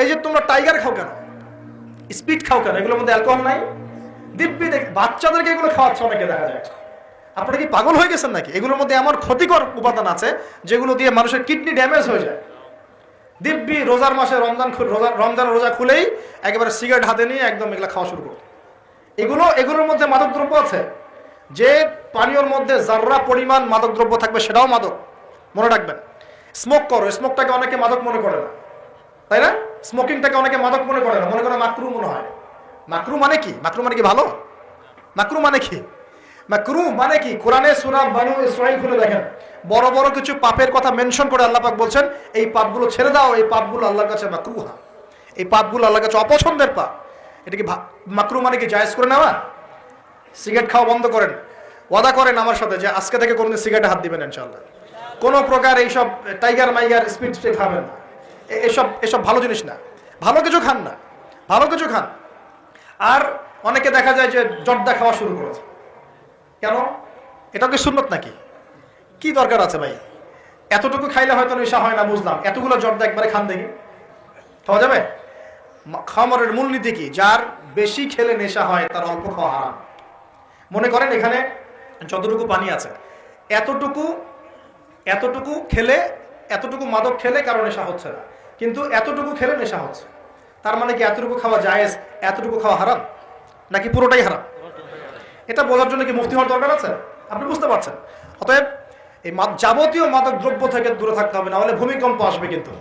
এই যে তোমরা টাইগার খাও কেন, স্পিড খাও কেন, এগুলোর মধ্যে অ্যালকোহল নাই? দিব্যি বাচ্চাদেরকে এগুলো খাওয়াচ্ছে অনেকে দেখা যায়। আপনারা কি পাগল হয়ে গেছেন নাকি? এগুলোর মধ্যে এমন ক্ষতিকর উপাদান আছে যেগুলো দিয়ে মানুষের কিডনি ড্যামেজ হয়ে যায়। দিব্যি রোজার মাসে রমজান রোজা খুলেই একেবারে সিগারেট হাতে নিয়ে একদম এগুলো খাওয়া শুরু করো। এগুলোর মধ্যে মাদকদ্রব্য আছে। যে পানীয়র মধ্যে যাররা পরিমাণ মাদকদ্রব্য থাকবে সেটাও মাদক, মনে রাখবেন। স্মোক করো, স্মোকটাকে অনেকে মাদক মনে করে না, তাই না? স্মোকিংটাকে অনেকে মাদক মনে করে না, মনে করে মাকরু মনে হয়। মাকরু মানে কি? মাকরু মানে কি ভালো? মাকরু মানে কি? মাকরু মানে কি? কোরআনে সূরা বানু ইসরাঈল খুলে দেখেন, বড় বড় কিছু পাপের কথা মেনশন করে আল্লাহ পাক বলছেন এই পাপগুলো ছেড়ে দাও, এই পাপগুলো আল্লাহর কাছে মাকরুহা, এই পাপগুলো আল্লাহর কাছে অপছন্দের পাপ। এটা কি মাকরু মানে কি জায়েজ করে নেওয়া? সিগারেট খাওয়া বন্ধ করেন, ওয়াদা করেন আমার সাথে যে আজকে থেকে কোনদিন সিগারেটে হাত দিবেন ইনশাআল্লাহ। কোনো প্রকার এইসব টাইগার মাইগার স্পিড খাবেন না, এসব ভালো জিনিস না। ভালো কিছু খান না, ভালো কিছু খান। আর অনেকে দেখা যায় যে জর্দা খাওয়া শুরু করেছে। কেন? এটা কি সুন্নত নাকি? কি দরকার আছে ভাই? এতটুকু খাইলে হয়তো নেশা হয় না, বুঝলাম। এতগুলো জর্দা একবারে খান দেখি, খাওয়া যাবে? খামারের মূলনীতি কি? যার বেশি খেলে নেশা হয় তার অল্প খাওয়া হারাম। মনে করেন এখানে যতটুকু পানি আছে, এতটুকু খেলে, এতটুকু মাদক খেলে কারো নেশা হচ্ছে না, কিন্তু এতটুকু খেলে নেশা হচ্ছে। তার মানে কি এতটুকু খাওয়া জায়েজ, এতটুকু খাওয়া হারাম, নাকি পুরোটাই হারাম? এটা বোঝার জন্য কি মুফতি হওয়ার দরকার আছে? আপনি বুঝতে পারছেন। অতএব এই যাবতীয় মাদক দ্রব্য থেকে দূরে থাকতে হবে, না হলে ভূমিকম্প আসবে। কিন্তু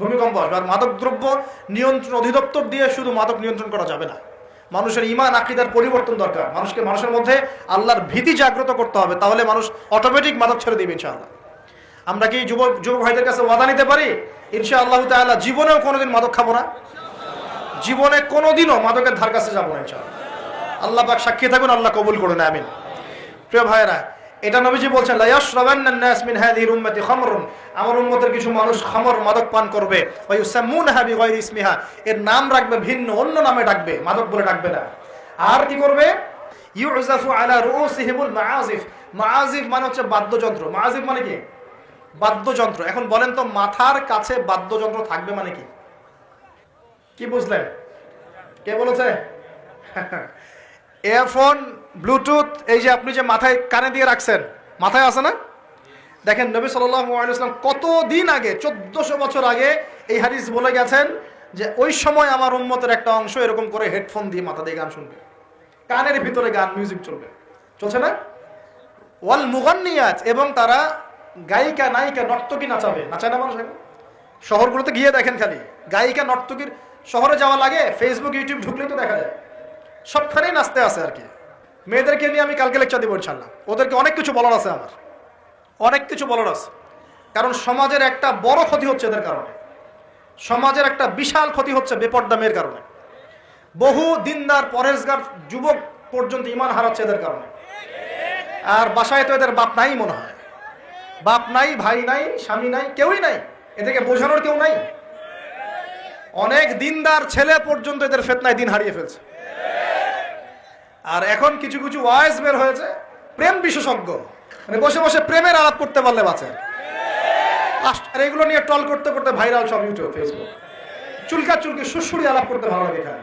ভূমিকম্প আসবে। আর মাদক দ্রব্য নিয়ন্ত্রণ অধিদপ্তর দিয়ে শুধু মাদক নিয়ন্ত্রণ করা যাবে না। মানুষের ঈমান আকীদার পরিবর্তন দরকার। মানুষের মধ্যে আল্লাহর ভীতি জাগ্রত করতে হবে, তাহলে মানুষ অটোমেটিক মাদক ছেড়ে দিবে ইনশাআল্লাহ। আমরা কি যুবক ভাইদের কাছে ওয়াদা নিতে পারি ইনশাআল্লাহ তাআলা জীবনেও কোনোদিন মাদক খাবো না, জীবনে কোনোদিনও মাদকের ধার কাছে যাবো না ইনশাআল্লাহ। আল্লাহ পাক সাক্ষী থাকুন, আল্লাহ কবুল করুন, আমিন। প্রিয় ভাইরা, এটা নবীজি বলছেন লা ইয়াশরাবান্নান নাস মিন হাযিহিল উম্মতি খামরুন, আমার উম্মতের কিছু মানুষ খামর মাদক পান করবে, ওয়া ইউসাম্মুনাহা বিগায়রি ইসমিহা, এর নাম রাখবে ভিন্ন, অন্য নামে ডাকবে, মাদক বলে ডাকবে না। আর কি করবে? ইউযাফু আলা রুউসিহিমুল মাআজিফ, মাআজিফ মানে হচ্ছে বাদ্যযন্ত্র। মাআজিফ মানে কি? বাদ্যযন্ত্র। এখন বলেন তো মাথার কাছে বাদ্যযন্ত্র থাকবে মানে কি? কি বুঝলেন? কে বলেছে? এয়ারফোন, ব্লুটুথ, এই যে আপনি যে মাথায় কানে দিয়ে রাখছেন, মাথায় আছে না? দেখেন নবী সাল্লাল্লাহু আলাইহি ওয়াসাল্লাম কতদিন আগে, 1400 বছর আগে এই হাদিস বলে গেছেন যে ওই সময় আমার উম্মতের একটা অংশ এরকম করে হেডফোন দিয়ে মাথা দিয়ে গান শুনবে, কানের ভিতরে গান মিউজিক চলবে, চলছে না? ওয়াল মুগান্নিয়াত, এবং তারা গায়িকা নায়িকা নর্তকী নাচাবে, নাচায় না মানুষ? শহরগুলোতে গিয়ে দেখেন খালি গায়িকা নর্তকীর, শহরে যাওয়া লাগে, ফেসবুক ইউটিউব ঢুকলেই তো দেখা যায় সবখানেই নাচতে আছে আর কি। মেয়েদেরকে নিয়ে আমি কালকে লেকচার দিব ইনশাআল্লাহ। ওদেরকে অনেক কিছু বলার আছে আমার, অনেক কিছু বলার আছে। কারণ সমাজের একটা বড় ক্ষতি হচ্ছে এদের কারণে, সমাজের একটা বিশাল ক্ষতি হচ্ছে বেপর্দা মেয়ের কারণে। বহু দিনদার পরেশগার যুবক পর্যন্ত ঈমান হারাচ্ছে এদের কারণে। আর বাসায় তো এদের বাপ নাই মনে হয়, বাপ নাই, ভাই নাই, স্বামী নাই, কেউই নাই, এদেরকে বোঝানোর কেউ নাই। অনেক দিনদার ছেলে পর্যন্ত এদের ফিতনায় দিন হারিয়ে ফেলছে। আর এখন কিছু কিছু ওয়াইজ বের হয়েছে, প্রেম বিশেষজ্ঞ, মানে বসে বসে প্রেমের আলাপ করতে পারলে বাঁচে। আর এগুলো নিয়ে ট্রল করতে করতে ভাইরাল সব ইউটিউব, ফেসবুক, চুলকি সুরসুরি আলাপ করতে ভালো লাগে। এখানে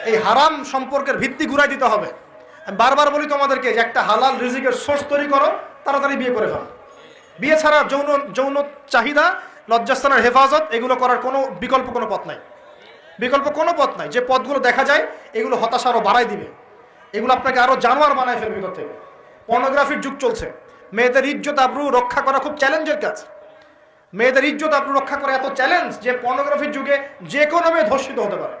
এই হারাম সম্পর্কের ভিত্তি ঘুরাই দিতে হবে। আমি বারবার বলি তোমাদেরকে যে একটা হালাল রিজিকের সোর্স তৈরি করো, তাড়াতাড়ি বিয়ে করে ফেলো। বিয়ে ছাড়া যৌন চাহিদা, লজ্জাস্থানের হেফাজত, এগুলো করার কোনো বিকল্প কোনো পথ নাই, বিকল্প কোনো পথ নাই। যে পথগুলো দেখা যায় এগুলো হতাশা আরো বাড়াই দিবে, এগুলো আপনাকে আরো জানোয়ার বানায় ফেলবে ভিতর থেকে। পর্নোগ্রাফির যুগ চলছে, মেয়েদের ইজ্জত আবরু রক্ষা করা খুব চ্যালেঞ্জের কাজ। মেয়েদের ইজ্জত আবরু রক্ষা করা এত চ্যালেঞ্জ যে পর্নোগ্রাফির যুগে যে কোনো মেয়ে ধর্ষিত হতে পারে।